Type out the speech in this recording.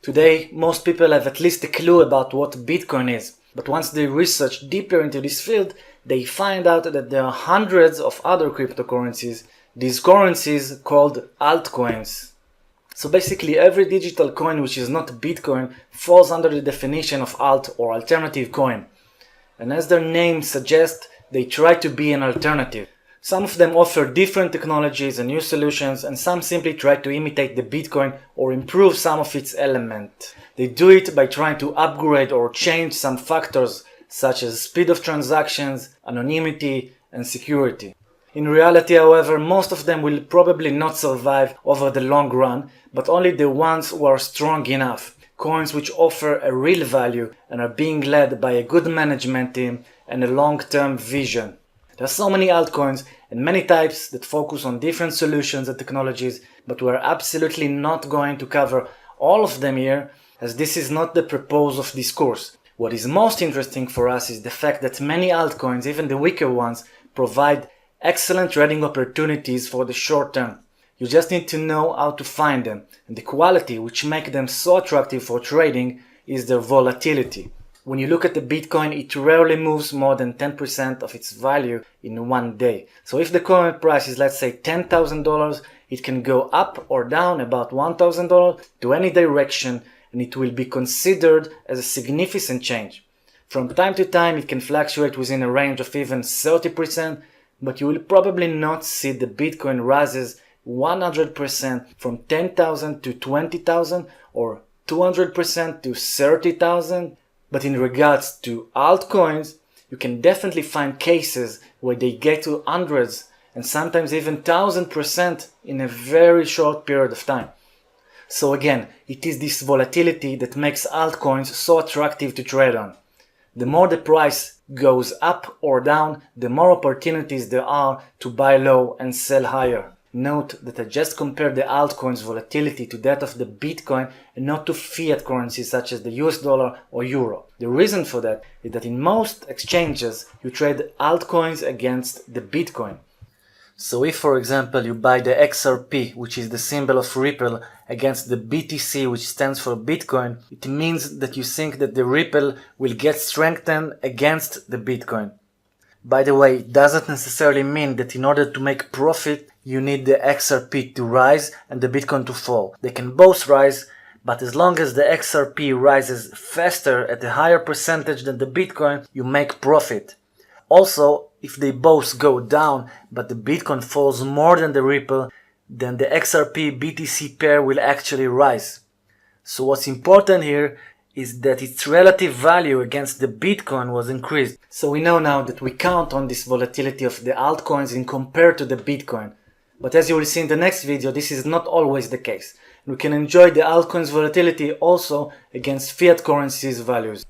Today, most people have at least a clue about what Bitcoin is, but once they research deeper into this field, they find out that there are hundreds of other cryptocurrencies, these currencies called altcoins. So basically every digital coin which is not Bitcoin falls under the definition of alt or alternative coin. And as their name suggests, they try to be an alternative. Some of them offer different technologies and new solutions, and some simply try to imitate the Bitcoin or improve some of its elements. They do it by trying to upgrade or change some factors such as speed of transactions, anonymity, and security. In reality, however, most of them will probably not survive over the long run, but only the ones who are strong enough. Coins which offer a real value and are being led by a good management team and a long-term vision. There are so many altcoins and many types that focus on different solutions and technologies, but we are absolutely not going to cover all of them here, as this is not the purpose of this course. What is most interesting for us is the fact that many altcoins, even the weaker ones, provide excellent trading opportunities for the short term. You just need to know how to find them, and the quality which makes them so attractive for trading is their volatility. When you look at the Bitcoin, it rarely moves more than 10% of its value in one day. So if the current price is, let's say, $10,000, it can go up or down about $1,000 to any direction, and it will be considered as a significant change. From time to time, it can fluctuate within a range of even 30%, but you will probably not see the Bitcoin rises 100% from 10,000 to 20,000 or 200% to 30,000. But in regards to altcoins, you can definitely find cases where they get to hundreds and sometimes even 1,000% in a very short period of time. So again, it is this volatility that makes altcoins so attractive to trade on. The more the price goes up or down, the more opportunities there are to buy low and sell higher. Note that I just compared the altcoin's volatility to that of the Bitcoin and not to fiat currencies such as the US dollar or euro. The reason for that is that in most exchanges you trade altcoins against the Bitcoin. So if, for example, you buy the XRP, which is the symbol of Ripple, against the BTC, which stands for Bitcoin, it means that you think that the Ripple will get strengthened against the Bitcoin. By the way, it doesn't necessarily mean that in order to make profit, you need the XRP to rise and the Bitcoin to fall. They can both rise, but as long as the XRP rises faster at a higher percentage than the Bitcoin, you make profit. Also, if they both go down, but the Bitcoin falls more than the Ripple, then the XRP-BTC pair will actually rise. So what's important here is that its relative value against the Bitcoin was increased. So we know now that we count on this volatility of the altcoins in compared to the Bitcoin. But as you will see in the next video, this is not always the case. We can enjoy the altcoins volatility also against fiat currencies values.